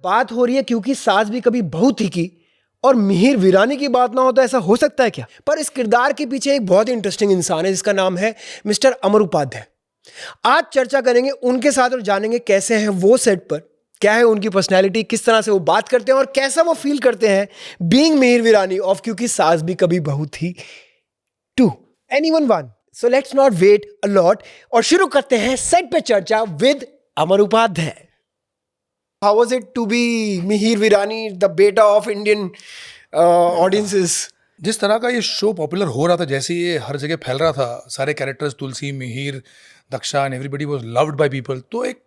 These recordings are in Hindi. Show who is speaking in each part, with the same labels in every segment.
Speaker 1: बात हो रही है क्योंकि सास भी कभी बहू थी की और मिहिर वीरानी की बात ना हो तो ऐसा हो सकता है क्या? पर इस किरदार के पीछे एक बहुत ही इंटरेस्टिंग इंसान है जिसका नाम है मिस्टर अमर उपाध्याय। आज चर्चा करेंगे उनके साथ और जानेंगे कैसे हैं वो सेट पर, क्या है उनकी पर्सनैलिटी, किस तरह से वो बात करते हैं और कैसा वो फील करते हैं बीइंग मिहिर वीरानी ऑफ क्योंकि सास भी कभी बहू थी 2 anyone one. So let's not wait a lot और शुरू करते हैं सेट पे चर्चा with Amar Upadhyay. How was it to be Mihir Virani, the beta of Indian audiences?
Speaker 2: जिस तरह का ये शो पॉपुलर हो रहा था, जैसे ये हर जगह फैल रहा था, सारे characters Tulsi, Mihir, Daksha and everybody was loved by people, तो एक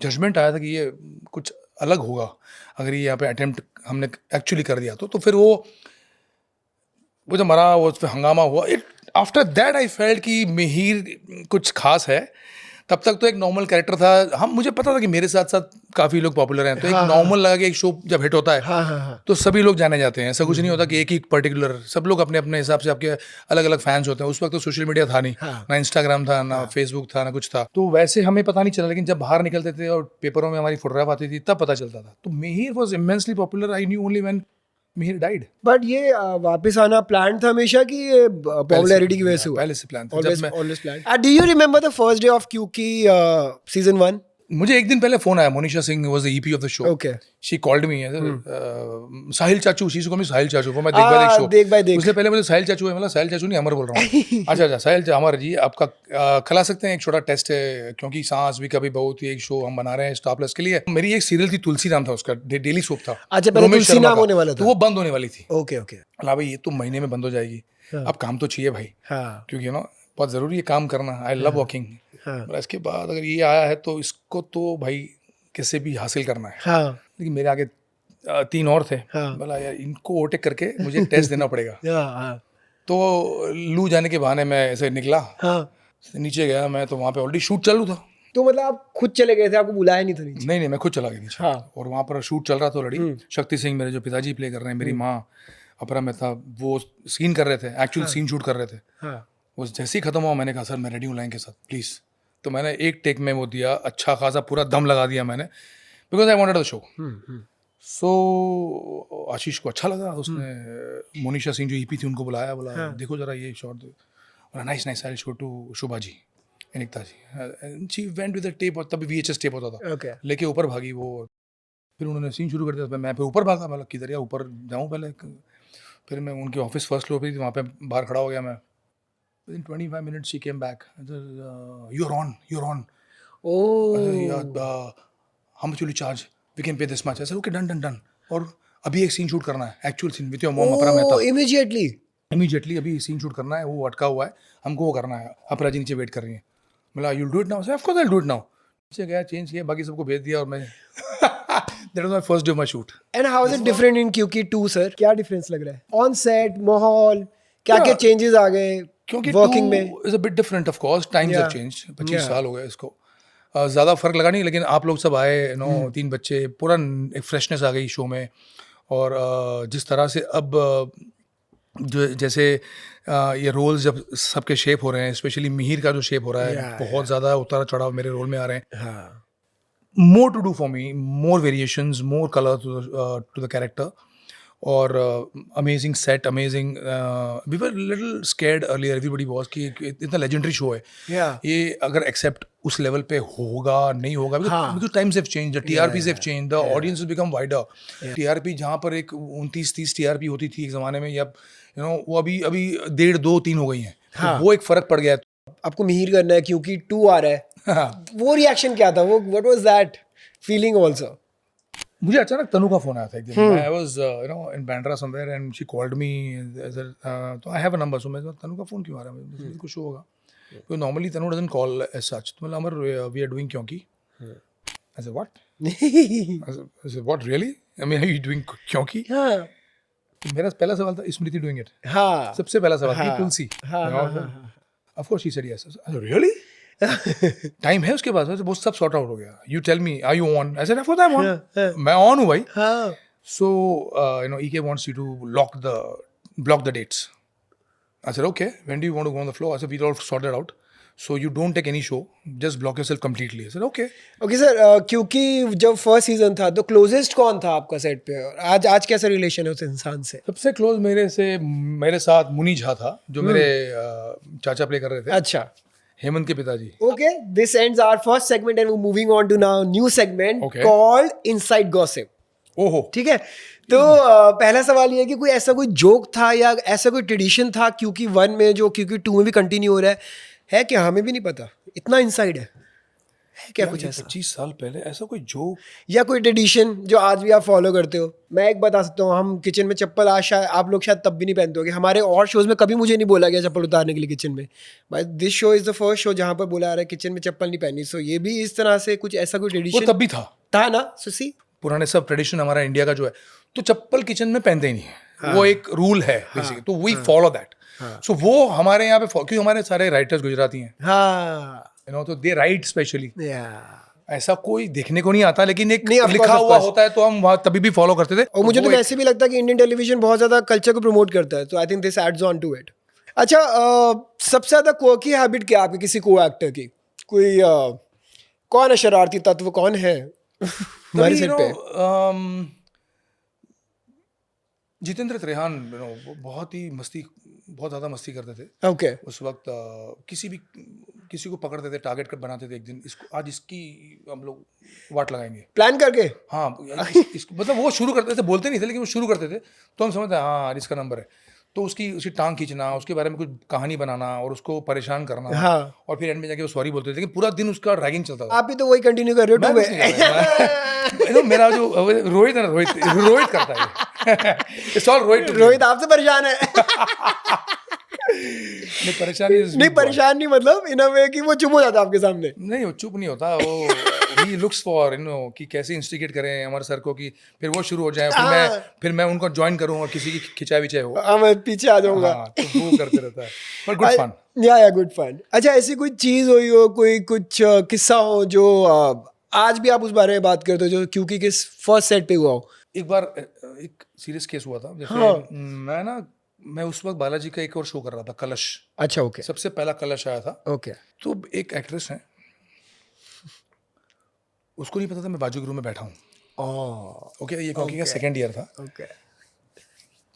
Speaker 2: जजमेंट आया था कि ये कुछ अलग होगा अगर ये यहाँ पे अटेम्प्ट हमने एक्चुअली कर दिया तो फिर वो जब मरा, वो उस पर हंगामा हुआ, it after that I felt कि मिहिर कुछ खास है। तब तक तो एक नॉर्मल कैरेक्टर था, मुझे पता था कि मेरे साथ साथ काफ़ी लोग पॉपुलर हैं, तो एक नॉर्मल लगा कि एक शो जब हिट होता है तो सभी लोग जाने जाते हैं, ऐसा कुछ नहीं होता कि एक ही पर्टिकुलर, सब लोग अपने अपने हिसाब से आपके अलग अलग फैंस होते हैं। उस वक्त तो सोशल मीडिया था नहीं, ना इंस्टाग्राम था, ना फेसबुक था, ना कुछ था, तो वैसे हमें पता नहीं चला। लेकिन जब बाहर निकलते थे और पेपरों में हमारी फोटोग्राफ आती थी तब पता चलता था। तो Mihir was immensely popular, I knew only when Mihir died.
Speaker 1: But ये वापस आना प्लान था हमेशा कि ये पॉपुलैरिटी की वजह से हुआ?
Speaker 2: पहले से प्लान था।
Speaker 1: Always planned. Do you remember the first day of क्योंकि season 1?
Speaker 2: मुझे एक दिन पहले फोन आया, Monisha Singh was the EP of the show.
Speaker 1: Okay.
Speaker 2: She called me, Sahil चाचू, शी कॉल्ड मी साहिल चाचू for my Dekh Bhai Dekh show.
Speaker 1: Dekh Bhai Dekh.
Speaker 2: उसने पहले मुझे साहिल चाचू है, मतलब साहिल चाचू नहीं, अमर बोल रहा हूँ। अच्छा साहिल अमर जी, आपका खिला सकते हैं, एक छोटा टेस्ट है, क्योंकि सांस भी कभी बहू थी, एक शो हम बना रहे हैं स्टार प्लस के लिए। मेरी एक सीरियल थी, तुलसी नाम था उसका, डेली सोप था।
Speaker 1: अच्छा, पहले तुलसी नाम होने वाला था,
Speaker 2: तो वो बंद होने वाली थी।
Speaker 1: Okay okay.
Speaker 2: अला भाई ये तो महीने में बंद हो जाएगी, अब काम तो चाहिए भाई, क्योंकि बहुत ज़रूरी है काम करना। I love walking. इसके बाद अगर ये आया है तो इसको तो भाई कैसे भी हासिल करना है। लेकिन मेरे आगे 3 और थे, बोला यार इनको ओवरटेक करके मुझे टेस्ट देना पड़ेगा। तो लू जाने के बहाने मैं ऐसे निकला, नीचे गया मैं, तो वहाँ पे ऑलरेडी शूट चालू था।
Speaker 1: तो मतलब आप खुद चले गए थे, आपको बुलाया नहीं था नीचे?
Speaker 2: नहीं, मैं खुद चला गया नीचे। और वहाँ पर शूट चल रहा था ऑलरेडी। शक्ति सिंह मेरे जो पिताजी प्ले कर रहे हैं, मेरी माँ अपरा मेहता वो सीन कर रहे थे, एक्चुअल सीन शूट कर रहे थे। वो जैसे ही खत्म हुआ मैंने कहा सर मैं रेडी हूँ लाइन के साथ प्लीज़। तो मैंने एक टेक में वो दिया, अच्छा खासा पूरा दम लगा दिया मैंने, because I wanted the show. So Ashish को अच्छा लगा, उसने मोनिशा सिंह जो ईपी थी उनको बुलाया, बोला देखो जरा ये शॉट दो, बोला nice I show to Shubha ji, Anita ji. She went with the tape, और तभी VHS टेप होता था, लेके ऊपर भागी वो। फिर उन्होंने सीन शुरू कर दिया, मैं फिर ऊपर भागा, मतलब किधर या ऊपर जाऊँ पहले। फिर मैं उनके ऑफिस फर्स्ट फ्लोर पे थी, वहाँ पे बाहर खड़ा हो गया मैं। Within 25 minutes she came back. You're on. Oh. How much will you charge? We can pay this much. I said okay, done. और अभी एक सीन शूट करना है, actual scene with your mom Apara Mehta. Immediately अभी सीन शूट करना है, वो अटका हुआ है, हमको वो करना है। अपरा जी नीचे वेट कर रही है, बोला you'll do it now? Of course I'll do it now। नीचे गया, चेंज किया, बाकी सबको भेज दिया और मैं that was my first day of my shoot।
Speaker 1: And how is it different in क्योंकि 2 सर? क्या डिफरेंस लग रहा है ऑन सेट, माहौल, क्या चेंजेस आ गए?
Speaker 2: क्योंकि
Speaker 1: वर्किंग में
Speaker 2: is a bit different, of course times have changed. 25 साल हो गए इसको, ज़्यादा फर्क लगा नहीं। लेकिन आप लोग सब आए, 3 बच्चे, पूरा एक फ्रेशनेस आ गई शो में। और जिस तरह से अब जो जैसे ये रोल्स जब सबके शेप हो रहे हैं, स्पेशली मिहिर का जो शेप हो रहा है, बहुत ज़्यादा उतार चढ़ाव मेरे रोल में आ रहे हैं। More to do for me, more variations, more colour to the character. और amazing set, amazing. We were little scared earlier, everybody was कि इतना लेजेंडरी शो है, ये अगर एक्सेप्ट उस लेवल पे होगा नहीं होगा, because times have changed, the TRPs have changed, the audience has become wider. TRP जहाँ पर एक 29-30 TRP होती थी एक ज़माने में, या वो अभी 1.5-2-3 हो गई हैं। तो वो एक फ़र्क पड़ गया है।
Speaker 1: आपको मिहिर करना है क्योंकि 2 आ रहा है, वो रिएक्शन क्या था? वो what was that feeling also?
Speaker 2: मुझे अचानक तनु का फोन आया था एक दिन। I was in Bandra somewhere and she called मी, तो आई हैव अ नंबर। सो मैं तनु का फोन क्यों आ रहा है, मुझे कुछ शो होगा। तो normally Tanu doesn't call as such. तो मतलब अमर वी आर डूइंग क्योंकि। I said what? I said what really, I mean are you doing क्योंकि? मेरा पहला सवाल था स्मृति डूइंग इट, सबसे पहला सवाल थी Tulsi. Of course she said yes. I said really? Time है उसके पास? वो सब सॉर्ट आउट हो गया। You tell me, are you on? I said of course I am on, मैं ऑन हूँ भाई। So EK wants you to block the dates. I said okay, when do you want to go on the floor? I said we'll all sort it out. So you don't take any show, just block yourself completely. I said, okay.
Speaker 1: Okay sir, क्योंकि जब फर्स्ट सीजन था तो क्लोजेस्ट कौन था आपका सेट पे, और आज कैसा रिलेशन है उस इंसान से?
Speaker 2: सबसे क्लोज मेरे साथ मुनी झा था, जो मेरे चाचा प्ले कर रहे थे,
Speaker 1: अच्छा,
Speaker 2: हेमंत के पिताजी.
Speaker 1: okay, this ends our first segment and we're moving on to now new segment
Speaker 2: Okay.
Speaker 1: called Inside Gossip.
Speaker 2: ओहो.
Speaker 1: ठीक है, तो पहला सवाल ये है कि कोई ऐसा कोई जोक था या ऐसा कोई ट्रेडिशन था क्योंकि 1 में जो क्योंकि 2 में भी कंटिन्यू हो रहा है कि हमें भी नहीं पता, इतना इनसाइड है क्या कुछ ऐसा?
Speaker 2: 25 साल पहले ऐसा कोई जोक
Speaker 1: या कोई ट्रेडिशन जो आज भी आप फॉलो करते हो? मैं एक बता सकता हूँ, हम किचन में चप्पल आज शायद आप लोग शायद तब भी नहीं पहनते होगे, हमारे और शोज में कभी मुझे नहीं बोला गया चप्पल उतारने के लिए किचन में, but this show is the first show जहाँ पर बोला आ रहा है किचन में चप्पल नहीं पहननी. सो ये भी इस तरह से कुछ ऐसा कोई
Speaker 2: वो
Speaker 1: ट्रेडिशन
Speaker 2: तब भी
Speaker 1: था ना सुसी?
Speaker 2: पुराने सब ट्रेडिशन हमारा इंडिया का जो है, तो चप्पल किचन में पहनते ही नहीं है. वो एक रूल है बेसिकली, तो वी फॉलो दैट. सो वो हमारे यहाँ पे क्योंकि हमारे सारे राइटर्स गुजराती हैं,
Speaker 1: हाँ,
Speaker 2: तो दे राइट स्पेशली.
Speaker 1: या
Speaker 2: ऐसा कोई देखने को नहीं आता, लेकिन एक
Speaker 1: नहीं, of
Speaker 2: लिखा
Speaker 1: course, of
Speaker 2: हुआ
Speaker 1: course.
Speaker 2: होता है, तो हम वहाँ तभी भी फॉलो करते थे.
Speaker 1: और मुझे तो वैसे भी लगता है कि इंडियन टेलीविजन बहुत ज़्यादा कल्चर को प्रमोट करता है, तो I think this adds on to it. अच्छा, सबसे ज़्यादा क्वर्की हैबिट क्या है आपकी किसी को एक्टर की? कोई कौन है शरारती तत्व, कौन है हमारे सेट पे?
Speaker 2: जितेंद्र त्रेहान वो बहुत ज़्यादा मस्ती करते थे.
Speaker 1: ओके,
Speaker 2: उस वक्त किसी को पकड़ते थे, टारगेट कर बनाते थे, एक दिन आज इसकी हम लोग वाट लगाएंगे,
Speaker 1: प्लान करके.
Speaker 2: हाँ. मतलब वो शुरू करते थे, बोलते नहीं थे, लेकिन वो शुरू करते थे, तो हम समझते हाँ आज इसका नंबर है. तो उसकी टांग खींचना, उसके बारे में कुछ कहानी बनाना और उसको परेशान करना.
Speaker 1: हाँ,
Speaker 2: और फिर एंड में जाके वो सॉरी बोलते थे, लेकिन पूरा दिन उसका ड्रैगिंग चलता था.
Speaker 1: आप भी तो वही कंटिन्यू कर रहे हो.
Speaker 2: मैं कुछ नहीं कर रहा. मेरा जो रोहित है ना, रोहित करता है. इट्स ऑल
Speaker 1: रोहित आपसे परेशान है.
Speaker 2: नहीं, परेशान
Speaker 1: नहीं, मतलब इन अ वे कि वो चुप हो जाता है आपके सामने.
Speaker 2: नहीं, वो चुप नहीं होता. वो ही लुक्स फॉर कि कैसे इंस्टिगेट करें हमारे सर को, कि फिर वो शुरू हो जाए, फिर मैं उनको ज्वाइन करूँ और किसी की खिंचाई विचाई हो.
Speaker 1: हाँ, मैं पीछे आ जाऊंगा.
Speaker 2: हाँ, तो वो करते रहता है, बट गुड फन.
Speaker 1: या गुड फन. अच्छा, ऐसी कोई चीज हुई हो, कोई कुछ किस्सा हो जो आज भी आप उस बारे में बात करते हो, जो क्योंकि किस फर्स्ट सेट पे हुआ हो?
Speaker 2: एक बार एक सीरियस केस हुआ था. जैसे मैं उस वक्त बालाजी का एक और शो कर रहा था, कलश.
Speaker 1: अच्छा, ओके.
Speaker 2: सबसे पहला कलश आया था.
Speaker 1: ओके.
Speaker 2: तो एक एक्ट्रेस है, उसको नहीं पता था मैं बाजू के रूम में बैठा हूँ. ओके, ये क्योंकि सेकेंड ईयर था.
Speaker 1: ओके.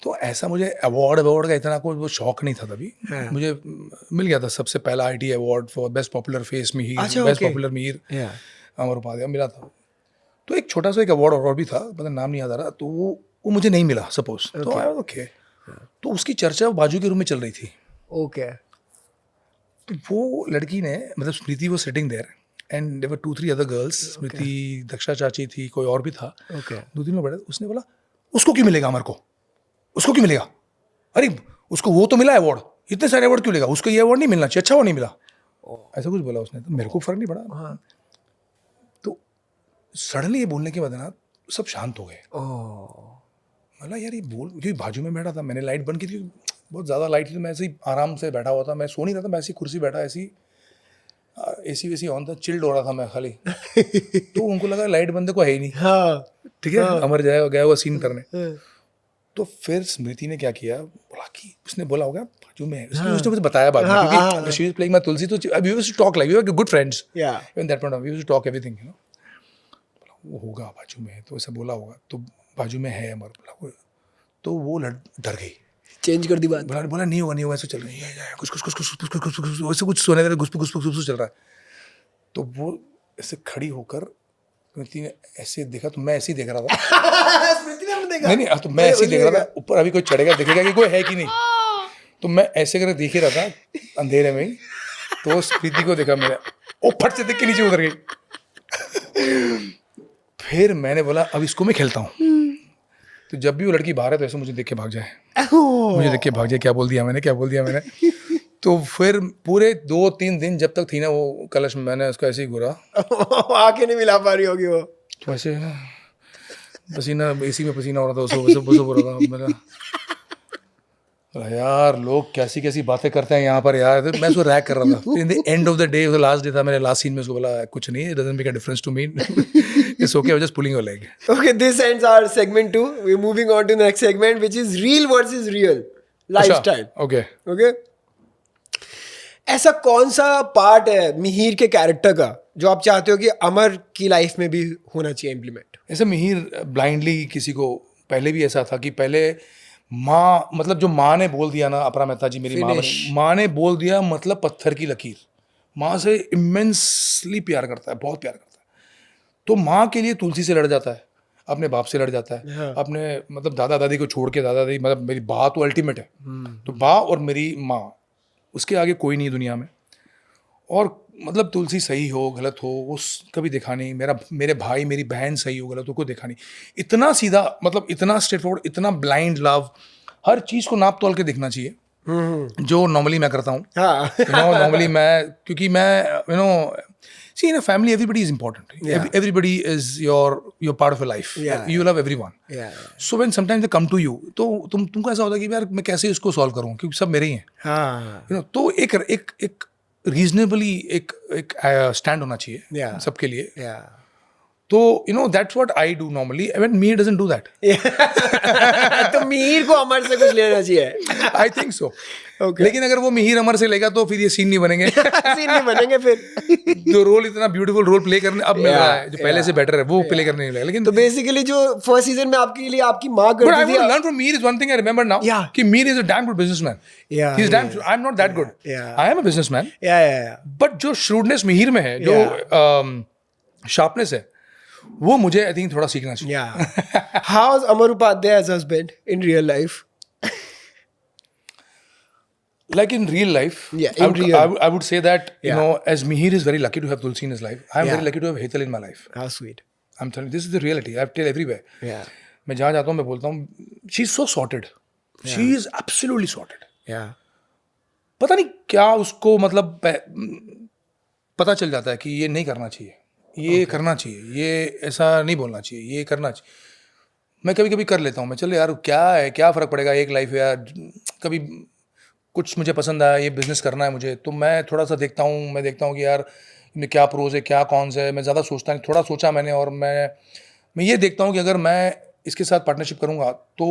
Speaker 2: तो ऐसा मुझे अवार्ड का इतना कोई वो शौक नहीं था तभी. मुझे मिल गया था सबसे पहला IT award for best popular face Mihir, best popular Mihir, Amar Upadhyay मिला था. तो एक छोटा सा एक अवार्ड और भी था, मतलब नाम नहीं याद आ रहा. तो वो मुझे नहीं मिला सपोज. तो ओके, तो उसकी चर्चा बाजू के रूम में चल रही थी.
Speaker 1: ओके.
Speaker 2: तो वो लड़की ने, मतलब स्मृति वो sitting there and there were 2-3 other girls. Smriti, Daksha चाची थी, कोई और भी था.
Speaker 1: ओके.
Speaker 2: 2-3 लोग बैठे. उसने बोला उसको क्यों मिलेगा, अमर को उसको क्यों मिलेगा? अरे उसको वो तो मिला अवार्ड, इतने सारे अवार्ड क्यों लेगा? उसको ये अवार्ड नहीं मिलना चाहिए, अच्छा अवार्ड नहीं मिला. ऐसा कुछ बोला उसने. तो मेरे को फर्क नहीं पड़ा.
Speaker 1: हाँ.
Speaker 2: तो सडनली ये बोलने के बाद ना सब शांत हो गए. मतलब यार ये बोल, क्योंकि बाजू में बैठा था, मैंने लाइट बंद की थी, बहुत ज़्यादा लाइट थी, मैं ऐसे ही आराम से बैठा हुआ था. मैं सो नहीं रहा था, मैं ऐसी कुर्सी बैठा, ऐसी AC वैसी ऑन था, चिल्ड हो रहा था मैं खाली. तो उनको लगा लाइट बंदे को है ही नहीं.
Speaker 1: हाँ,
Speaker 2: ठीक है, अमर गया हुआ सीन करने. तो फिर स्मृति ने क्या किया, बोला कि उसने बोला होगा बाजू में है. उसने मुझे बताया बाद में, क्योंकि she was playing my Tulsi, तो we used to talk like we were good friends. Even that point we used to talk everything, वो होगा बाजू में, तो ऐसा बोला होगा, तो बाजू में है अमर. बोला, तो वो डर गई,
Speaker 1: चेंज कर दी बात.
Speaker 2: बोला नहीं होगा, ऐसा चल रही है, कुछ वैसे कुछ सोने दे, घुस चल रहा है. तो वो ऐसे खड़ी होकर स्मृति ने ऐसे देखा, तो मैं ऐसे ही देख रहा था.
Speaker 1: स्मृति ने देखा? नहीं,
Speaker 2: तो मैं ऐसे ही देख रहा था. ऊपर अभी कोई चढ़ेगा, देखेगा कि कोई है कि नहीं. तो मैं ऐसे करके देख ही रहा था अंधेरे में ही. तो स्मृति को देखा मेरा, वो फट से देख के नीचे उतर गई. फिर मैंने बोला अब इसको मैं खेलता हूँ. तो जब भी वो लड़की बाहर है तो ऐसे मुझे देख के भाग जाए, क्या बोल दिया मैंने. तो फिर पूरे 2-3 दिन जब तक थी ना वो कलश में, मैंने उसको ऐसे ही घूरा.
Speaker 1: आके नहीं मिला पा रही होगी वो.
Speaker 2: तो ऐसे पसीना, AC में पसीना हो रहा था, उसको हो रहा था मेरा. यार लोग कैसी बातें करते हैं यहाँ पर यार. मैं उसको रैक कर रहा था. In the end of the day, last day था, मेरे लास्ट सीन में उसको बोला कुछ नहीं, it doesn't make a difference to me, it's okay, I was just pulling your leg.
Speaker 1: Okay, this ends our segment 2. We're moving on to the next segment, which is real versus real lifestyle.
Speaker 2: Okay.
Speaker 1: Okay. ऐसा कौन सा पार्ट है मिहिर के कैरेक्टर का जो आप चाहते हो कि अमर की लाइफ में भी होना चाहिए इम्प्लीमेंट?
Speaker 2: ऐसे मिहिर ब्लाइंडली किसी को, पहले भी ऐसा था कि पहले माँ, मतलब जो माँ ने बोल दिया ना, अपरा मेहता जी मेरी माँ ने बोल दिया, मतलब पत्थर की लकीर। माँ से इमेंसली प्यार करता है, बहुत प्यार करता है। तो माँ के लिए तुलसी से लड़ जाता है, अपने बाप से लड़ जाता है,
Speaker 1: हाँ।
Speaker 2: अपने मतलब दादा दादी को छोड़ के, दादा दादी मतलब मेरी बा तो अल्टीमेट है, तो बा और मेरी माँ, उसके आगे कोई नहीं है दुनिया में। और मतलब तुलसी सही हो गलत हो वो कभी देखा नहीं, मेरे भाई मेरी बहन सही हो गलत हो कोई देखा नहीं। इतना सीधा, मतलब इतना स्ट्रेट फॉरवर्ड, इतना ब्लाइंड लव, हर चीज़ को नाप तोल के देखना चाहिए, जो नॉर्मली मैं करता हूँ।
Speaker 1: हाँ।
Speaker 2: नॉर्मली मैं, क्योंकि मैं see in a family everybody is important.
Speaker 1: Yeah.
Speaker 2: Everybody is your part of your life.
Speaker 1: Yeah.
Speaker 2: You love everyone.
Speaker 1: Yeah.
Speaker 2: So when sometimes they come to you, तो तुमको ऐसा होता है कि यार मैं कैसे इसको सॉल्व करूँ, क्योंकि सब मेरे ही हैं।
Speaker 1: हाँ।
Speaker 2: तो एक रीजनेबली एक स्टैंड होना चाहिए
Speaker 1: Yeah.
Speaker 2: सबके लिए।
Speaker 1: Yeah.
Speaker 2: तो that's what I do normally, when Mir doesn't do that.
Speaker 1: तो मिहिर को अमर से कुछ लेना चाहिए।
Speaker 2: I think so.
Speaker 1: Okay.
Speaker 2: लेकिन अगर वो मिहिर अमर से लेगा तो फिर ये सीन नहीं बनेंगे।
Speaker 1: सीन नहीं बनेंगे फिर।
Speaker 2: जो रोल, इतना ब्यूटीफुल रोल प्ले करने अब मिल रहा है, जो पहले से बेटर है, वो प्ले करने नहीं लगा। लेकिन
Speaker 1: तो बेसिकली जो फर्स्ट सीजन में आपके लिए आपकी माँ
Speaker 2: But I
Speaker 1: करती
Speaker 2: want to
Speaker 1: थी।
Speaker 2: learn from Mir is one thing I remember now.
Speaker 1: Yeah.
Speaker 2: कि Mir is a damn good businessman.
Speaker 1: Yeah,
Speaker 2: He's
Speaker 1: he
Speaker 2: damn.
Speaker 1: is.
Speaker 2: I'm not that good.
Speaker 1: Yeah.
Speaker 2: I am a businessman.
Speaker 1: Yeah.
Speaker 2: But जो shrewdness मिहिर में है, जो sharpness है, वो मुझे I think थोड़ा सीखना चाहिए।
Speaker 1: Yeah. How's Amar Upadhyay as husband in real life?
Speaker 2: Like in real life,
Speaker 1: Yeah, in real.
Speaker 2: I would say that
Speaker 1: Yeah.
Speaker 2: as Mihir is very lucky to have Tulsi in his life, I am very lucky to have Hetal in my life.
Speaker 1: How sweet.
Speaker 2: I'm telling you, this is the reality. I tell everywhere.
Speaker 1: Yeah.
Speaker 2: मैं जहाँ जाता हूँ मैं बोलता हूँ, she is so sorted. She is absolutely sorted.
Speaker 1: Yeah.
Speaker 2: पता नहीं क्या उसको मतलब पता चल जाता है कि ये नहीं करना चाहिए, ये करना चाहिए, ये ऐसा नहीं बोलना चाहिए, ये करना चाहिए। मैं कभी कभी कर लेता हूँ, मैं चलो यार क्या है, क्या फ़र्क पड़ेगा, एक लाइफ है यार। कभी कुछ मुझे पसंद आया, ये बिज़नेस करना है मुझे, तो मैं थोड़ा सा देखता हूँ, मैं देखता हूँ कि यार इनमें क्या प्रोज है, क्या कॉन्स है। मैं ज़्यादा सोचता नहीं, थोड़ा सोचा मैंने, और मैं ये देखता हूँ कि अगर मैं इसके साथ पार्टनरशिप करूँगा तो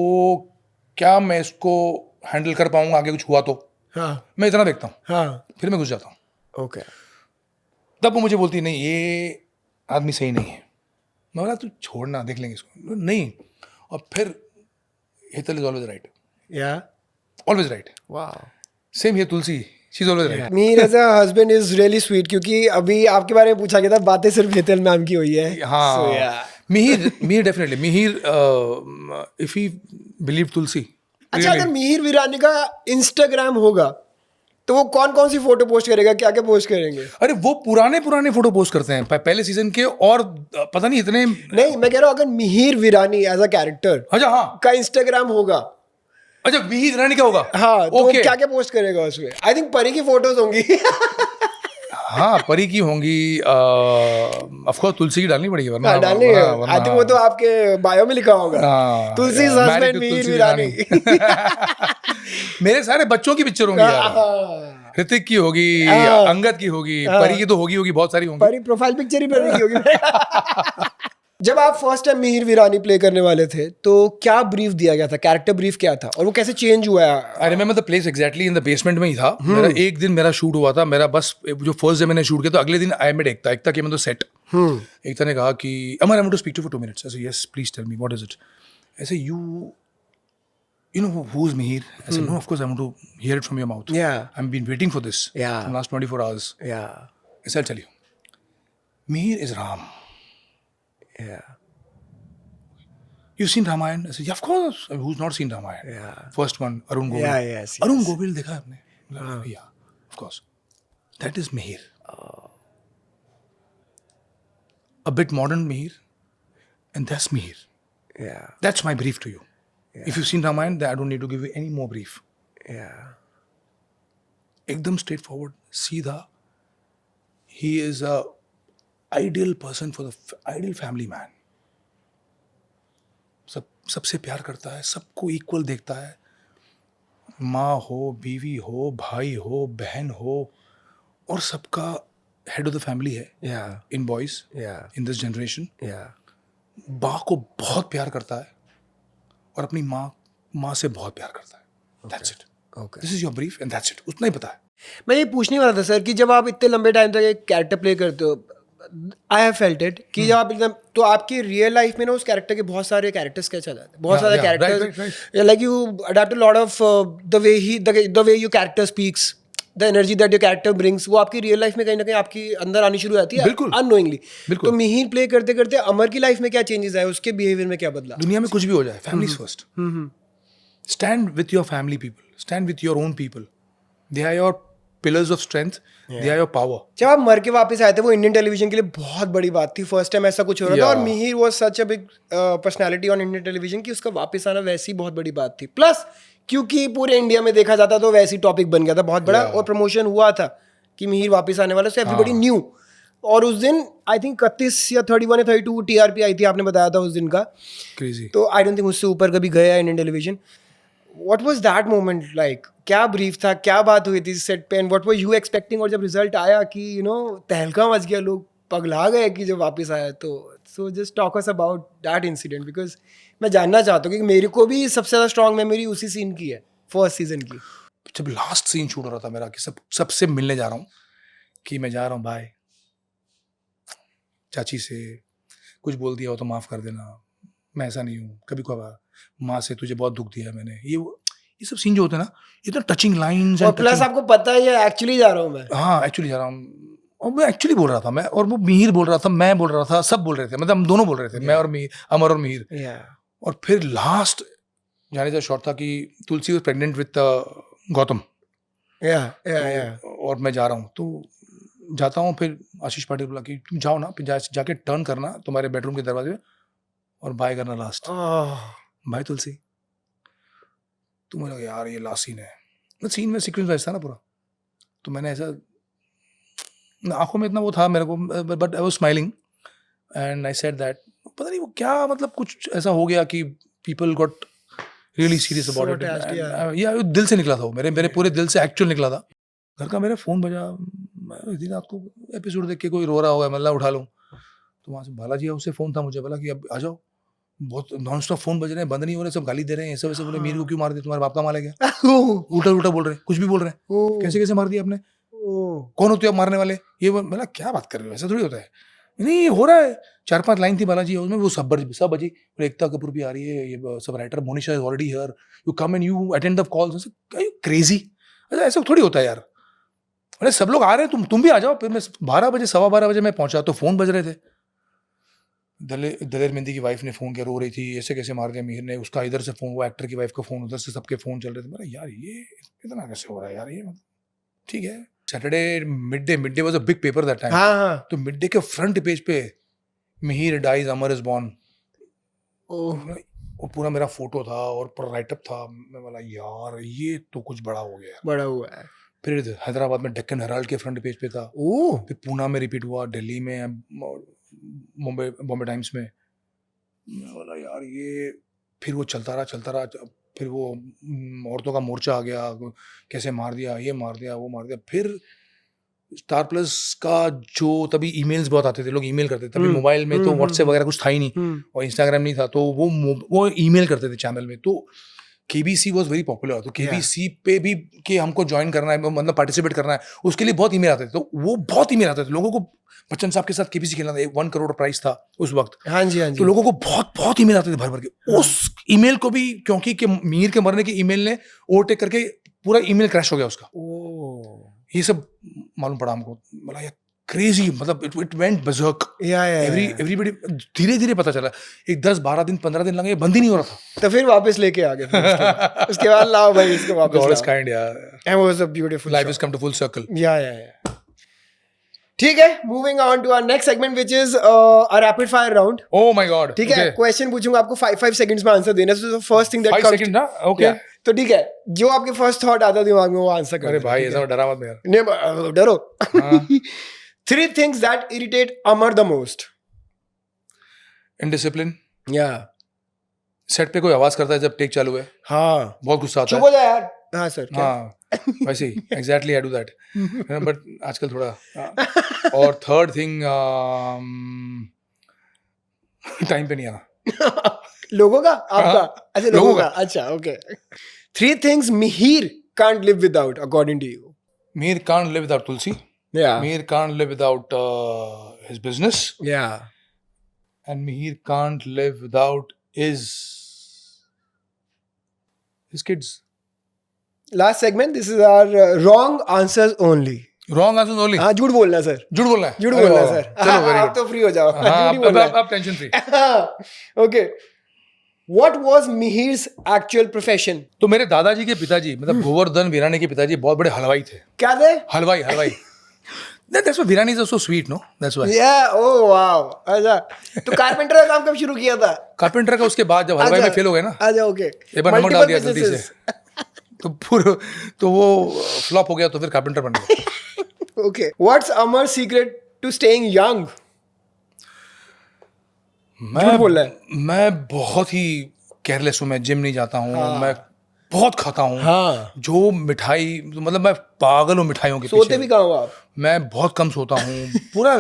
Speaker 2: क्या मैं इसको हैंडल कर पाऊँगा, आगे कुछ हुआ तो।
Speaker 1: हाँ।
Speaker 2: मैं इतना देखता हूँ,
Speaker 1: हाँ।
Speaker 2: फिर मैं घुस जाता हूँ।
Speaker 1: Okay.
Speaker 2: तब वो मुझे बोलती है नहीं ये आदमी सही नहीं है। मैं बोला तू छोड़ना, देख लेंगे इसको। नहीं, और फिर Hetal is always right,
Speaker 1: Yeah.
Speaker 2: Always right.
Speaker 1: Wow.
Speaker 2: Same here Tulsi, she is always right.
Speaker 1: Mir as a husband is really sweet क्योंकि अभी आपके बारे में पूछा गया था, बातें सिर्फ हेतल मैम की हुई है।
Speaker 2: हाँ,
Speaker 1: So, yeah.
Speaker 2: Mihir definitely, Mihir if he believe Tulsi.
Speaker 1: अच्छा, अगर मिहिर वीरानी का इंस्टाग्राम होगा तो वो कौन कौन सी फोटो पोस्ट करेगा, क्या क्या पोस्ट करेंगे?
Speaker 2: अरे वो पुराने फोटो पोस्ट करते हैं पहले सीजन के, और पता नहीं इतने।
Speaker 1: नहीं, मैं कह रहा हूँ अगर मिहिर वीरानी एज अ कैरेक्टर
Speaker 2: अच्छा, हाँ,
Speaker 1: का इंस्टाग्राम होगा,
Speaker 2: अच्छा मिहिर रानी का होगा,
Speaker 1: हाँ, तो
Speaker 2: ओके।
Speaker 1: क्या क्या पोस्ट करेगा उसमें? आई थिंक परी की फोटोज होंगी।
Speaker 2: हाँ, परी की होंगी, ऑफ कोर्स तुलसी की डालनी पड़ेगी, वरना
Speaker 1: डालनी है। आई थिंक वो तो आपके बायो में लिखा होगा, तुलसी हस्बैंड मिहिर वीरानी।
Speaker 2: मेरे सारे बच्चों की पिक्चर होंगी यार, ऋतिक की होगी, अंगद की होगी, परी की तो होगी, बहुत सारी होंगी।
Speaker 1: परी प्रोफाइल पिक्चर ही परी की होगी। जब आप फर्स्ट टाइम मिहिर वीरानी प्ले करने वाले थे तो क्या ब्रीफ दिया गया था, कैरेक्टर ब्रीफ क्या था, और वो कैसे चेंज हुआ है?
Speaker 2: I remember the place exactly, in the basement में ही था। मेरा एक दिन मेरा शूट हुआ था, मेरा बस जो फर्स्ट डे मैंने शूट किया तो अगले दिन आई मेट एकता के मैं तो सेट। एकता ने कहा कि Amar I want to speak to for 2 minutes। ऐसे yes please tell me what is it. ऐसे you know who is Mihir? I said no, of course I want to hear it from your mouth.
Speaker 1: Yeah.
Speaker 2: I've been waiting for this
Speaker 1: Yeah.
Speaker 2: from last 24 hours.
Speaker 1: Yeah.
Speaker 2: I said, I'll tell you. Mihir is Ram.
Speaker 1: Yeah.
Speaker 2: You've seen Ramayana? I said, yeah, of course. I mean, who's not seen Ramayana?
Speaker 1: Yeah.
Speaker 2: First one, Arun Govil.
Speaker 1: Yeah, yes,
Speaker 2: Arun
Speaker 1: yes.
Speaker 2: Govil देखा है आपने? Yeah, of course. That is Mihir. A bit modern Mihir, and that's Mihir.
Speaker 1: Yeah.
Speaker 2: That's my brief to you. If you've seen Ramayana, then I don't need to give you any more brief.
Speaker 1: Yeah.
Speaker 2: एकदम स्ट्रेट फॉरवर्ड, सीधा। He is a ideal person for the ideal family man. सबसे प्यार करता है, सबको इक्वल देखता है, माँ हो, बीवी हो, भाई हो, बहन हो, और सबका हेड ऑफ द फैमिली है।
Speaker 1: Yeah.
Speaker 2: In boys,
Speaker 1: Yeah.
Speaker 2: In this generation.
Speaker 1: Yeah.
Speaker 2: बा को बहुत प्यार करता है और अपनी माँ से बहुत प्यार करता है। That's it.
Speaker 1: Okay.
Speaker 2: This is your brief and that's it. उतना ही पता है।
Speaker 1: मैं ये पूछने वाला था सर कि जब आप इतने लंबे टाइम तक एक कैरेक्टर प्ले करते हो, आई हैव फेल्ट इट कि जब आप एकदम, तो आपकी रियल लाइफ में ना उस कैरेक्टर के बहुत सारे कैरेक्टर्स कैच आ जाते हैं, बहुत सारे characters, like you adapt lot of the way your character speaks, the energy that your character brings, वो आपकी रियल लाइफ में कहीं ना कहीं आपकी अंदर आनी शुरू हो जाती है
Speaker 2: बिल्कुल
Speaker 1: अननोइंगली।
Speaker 2: बिल्कुल।
Speaker 1: तो मिहिर प्ले करते करते अमर की लाइफ में क्या चेंजेस आए, उसके बिहेवियर में क्या बदला?
Speaker 2: दुनिया में कुछ भी हो जाए, family first, stand with your family people, stand with your own people, they are your pillars of strength, they are your power.
Speaker 1: जब आप मर के वापस आए थे, वो इंडियन टेलीविजन के लिए बहुत बड़ी बात थी, फर्स्ट टाइम ऐसा कुछ हो रहा था, और Mihir was such a big personality on Indian television कि उसका वापस आना वैसी बहुत बड़ी बात थी। प्लस क्योंकि पूरे इंडिया में देखा जाता तो वैसी टॉपिक बन गया था बहुत बड़ा, और प्रमोशन हुआ था कि मिहिर वापस आने वाला, सो एवरीबॉडी न्यू। और उस दिन आई थिंक 31 या 31 या 32 टीआरपी आई थी, आपने बताया था उस दिन का,
Speaker 2: क्रेजी।
Speaker 1: तो आई डोंट थिंक उससे ऊपर कभी गया Indian television. What was that moment like? क्या ब्रीफ था, क्या बात हुई थी सेट पे, and what were you expecting? और जब रिजल्ट आया कि तहलका मच गया, लोग पगला गए कि जब वापस आया, तो so just talk us about that incident, because मैं जानना चाहता हूँ कि मेरे को भी सबसे ज़्यादा स्ट्रॉन्ग मेमोरी उसी सीन की है, फर्स्ट सीजन की।
Speaker 2: जब लास्ट सीन शूट हो रहा था मेरा कि सबसे मिलने जा रहा हूँ, कि मैं जा रहा हूँ भाई, चाची से कुछ बोल दिया हो तो माफ़ कर देना, मैं ऐसा नहीं हूँ, कभी कभार माँ से तुझे बहुत दुख दिया मैंने, ये सब सीन जो होते हैं ना, इतना टचिंग लाइंस,
Speaker 1: और प्लस आपको पता है ये एक्चुअली जा रहा हूँ मैं।
Speaker 2: हाँ एक्चुअली जा रहा हूँ, और मैं एक्चुअली बोल रहा था, मैं और वो मिहिर बोल रहा था, मैं बोल रहा था, सब बोल रहे थे, मतलब हम दोनों बोल रहे थे, मैं और मिहिर, अमर और मिहिर। और फिर लास्ट जाने का शॉट था कि तुलसी वाज प्रेग्नेंट विद गौतम, और मैं जा रहा हूँ, तो जाता हूँ, फिर आशीष पाटिल बोला कि तुम जाओ ना, फिर जाके टर्न करना तुम्हारे बेडरूम के दरवाजे और बाय करना लास्ट, बाय तुलसी। तो मुझे लगा यार ये लास्ट सीन है, सीन में सीक्वेंस वैसा ना पूरा, तो मैंने ऐसा, आंखों में इतना वो था मेरे को, but I was smiling and I said that, पता नहीं वो क्या, मतलब कुछ ऐसा हो गया कि people got really serious about it, या दिल से निकला था वो, मेरे पूरे दिल से एक्चुअल निकला था। घर का मेरा फ़ोन बजा, मैं दिन रात को एपिसोड देख के कोई रो रहा होगा, मतलब उठा लूँ, तो वहाँ से बालाजी उससे फ़ोन था, मुझे बोला कि अब आ जाओ, बहुत नॉन स्टॉप फ़ोन बज रहे हैं, बंद नहीं हो रहे, सब गाली दे रहे हैं, ऐसे वैसे बोले, मीर को क्यों मार दिया, तुम्हारे बाप का माल है क्या, उल्टा उल्टा बोल रहे हैं, कुछ भी बोल रहे हैं, कैसे कैसे मार दिया आपने, कौन होते हो आप मारने वाले, ये बोला क्या बात कर रहे हो, ऐसा थोड़ी होता है, नहीं हो रहा है। 4-5 लाइन थी बालाजी उसमें, वो सब बजी, और एकता कपूर भी आ रही है, ये सब writer Monisha is already here, you come and you attend the calls, crazy, ऐसा थोड़ी होता है यार, अरे सब लोग आ रहे हैं, तुम भी आ जाओ। फिर मैं 12 बजे 12:15 बजे मैं पहुंचा, तो फ़ोन बज रहे थे, दलेर मेहंदी की वाइफ ने फ़ोन किया, रो रही थी, ऐसे कैसे मार दिया मिहिर ने, उसका इधर से फ़ोन, वो एक्टर की वाइफ का फ़ोन, उधर से सबके फ़ोन चल रहे थे। मेरा यार ये इतना कैसे हो रहा है यार, ये ठीक है। Saturday Mid Day was a big paper that time, तो मिड डे के फ्रंट पेज पे Mihir dies Amar is born, और पूरा मेरा फोटो था और पूरा राइटअप था। मैं बोला यार ये तो कुछ बड़ा हो गया, बड़ा हुआ है। फिर हैदराबाद में डेक्कन हेराल्ड के फ्रंट पेज पे था, फिर पूना में रिपीट हुआ, दिल्ली में, बॉम्बे टाइम्स में। मैं बोला यार ये, फिर वो चलता रहा, फिर वो औरतों का मोर्चा आ गया, कैसे मार दिया, ये मार दिया, वो मार दिया। फिर स्टार प्लस का जो तभी ईमेल्स बहुत आते थे, लोग ईमेल करते थे, तभी मोबाइल में तो व्हाट्सएप वगैरह कुछ था ही नहीं, और इंस्टाग्राम नहीं था, तो वो ईमेल करते थे चैनल में। तो केबीसी वाज वेरी पॉपुलर, तो केबीसी पे भी कि हमको ज्वाइन करना है, मतलब पार्टिसिपेट करना है, उसके लिए बहुत ईमेल आते थे। तो वो बहुत ईमेल आते थे लोगों को, बच्चन साहब के साथ केबीसी खेलना था, 1 करोड़ प्राइस था उस वक्त। हाँ जी। तो लोगों को बहुत ईमेल आते थे भर के। उस ईमेल को भी, क्योंकि मिहिर के मरने के ईमेल ने ओवरटेक करके पूरा ईमेल क्रैश हो गया उसका। ये सब मालूम पड़ा हमको, बोला यार क्रेजी, मतलब इट वेंट बर्जर्क। एवरीबॉडी धीरे पता चला, एक 10-12 दिन 15 दिन लगे, बंद ही नहीं हो रहा था। तो फिर वापस लेके आ गए। उसके बाद लाओ भाई इसको वापस। God is kind, yeah. And it was a beautiful life show. Has come to full circle. Yeah. ठीक है, moving on to our next segment which is a rapid fire round. Oh my god. ठीक है, क्वेश्चन पूछूंगा आपको, 5 सेकंड्स में आंसर देना। So the first thing that comes 5 second ना, ओके। तो ठीक है, जो आपके फर्स्ट थॉट आता है दिमाग में वो आंसर कर। अरे भाई ऐसा डरा मत यार। नहीं डरो। 3 things that irritate Amar the most. Indiscipline. Yeah. Set पे कोई आवाज करता है जब टेक चालू है, हाँ बहुत गुस्सा आता है। चुप हो जा यार। हाँ सर। हाँ वैसे ही exactly I do that, but आजकल थोड़ा। और थर्ड थिंग, टाइम पे नहीं आना। लोगों का, आपका? अच्छा लोगों का, अच्छा okay. 3 things Mihir can't live without according to you. Mir can't live without Tulsi.
Speaker 1: Yeah.
Speaker 2: Mir can't live without his business.
Speaker 1: Yeah.
Speaker 2: And Mihir can't live without his kids.
Speaker 1: Last segment. This is our wrong answers only.
Speaker 2: Wrong answers only.
Speaker 1: हाँ झूठ बोलना है सर.
Speaker 2: झूठ बोलना है.
Speaker 1: झूठ बोलना है सर.
Speaker 2: चलो very
Speaker 1: आप
Speaker 2: good.
Speaker 1: तो फ्री हो जाओ.
Speaker 2: हाँ,
Speaker 1: झूठ ही बोलना है.
Speaker 2: अब tension free.
Speaker 1: Okay. What was Mihir's actual profession?
Speaker 2: तो मेरे दादाजी के पिताजी मतलब गोवर्धन वीरानी के पिताजी बहुत बड़े हलवाई थे.
Speaker 1: क्या थे?
Speaker 2: हलवाई. That's why Virani is so sweet, no? That's why.
Speaker 1: Yeah. Oh wow. अच्छा. तो कारपेंटर का काम कब शुरू किया था?
Speaker 2: कारपेंटर का उसके बाद जब हलवाई में फेल हो गए ना.
Speaker 1: अच्छा ओके.
Speaker 2: एक बार नमक डाल दिया जल्दी से. तो वो फ्लॉप हो गया तो फिर कारपेंटर बन गया.
Speaker 1: Okay. What's Amar's secret to staying young? झूठ बोल रहा है.
Speaker 2: मैं बहुत ही केयरलेस हूँ. मैं जिम नहीं जाता हूँ. मैं बहुत खाता हूँ.
Speaker 1: हाँ.
Speaker 2: जो मिठाई मतलब मैं पागल हूँ मिठाइयों के पीछे.
Speaker 1: सोते भी कहाँ हो आप?
Speaker 2: मैं बहुत कम सोता हूँ. पूरा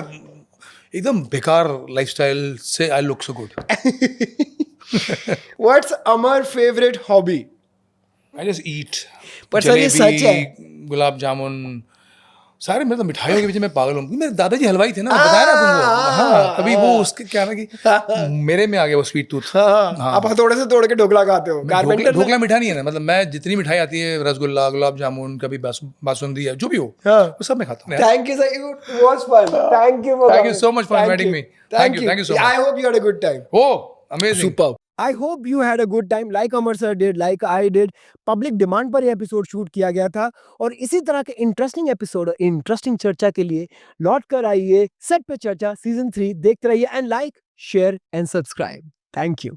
Speaker 2: एकदम बेकार लाइफस्टाइल से I look so good.
Speaker 1: What's Amar's favorite hobby?
Speaker 2: I just eat.
Speaker 1: पर सर ये सच है.
Speaker 2: गुलाब जामुन सारे मतलब मिठाइयों के पीछे मैं पागल हूँ. मेरे दादाजी हलवाई थे ना. बताया ना तुमको. हाँ तभी वो उसके क्या ना कि मेरे में आ गया वो स्वीट टूथ.
Speaker 1: हाँ. आप हथौड़े से तोड़ के ढोकला खाते हो. कारपेंटर
Speaker 2: ढोकला मीठा नहीं है ना. मतलब मैं जितनी मिठाई आती है रसगुल्ला गुलाब जामुन कभी बासुंदी है जो भी हो वो सब मैं खाता हूँ.
Speaker 1: Thank you sir. It was fun. Thank you
Speaker 2: so much for inviting me. Thank you so much.
Speaker 1: I hope you had a good time.
Speaker 2: Oh, amazing.
Speaker 1: Superb. I hope you had a good time like Amar sir did, like I did. Public demand पर ये एपिसोड शूट किया गया था और इसी तरह के इंटरेस्टिंग एपिसोड और इंटरेस्टिंग चर्चा के लिए लौट कर आइए सेट पे चर्चा सीजन 3. देखते रहिए and like share and subscribe. Thank you.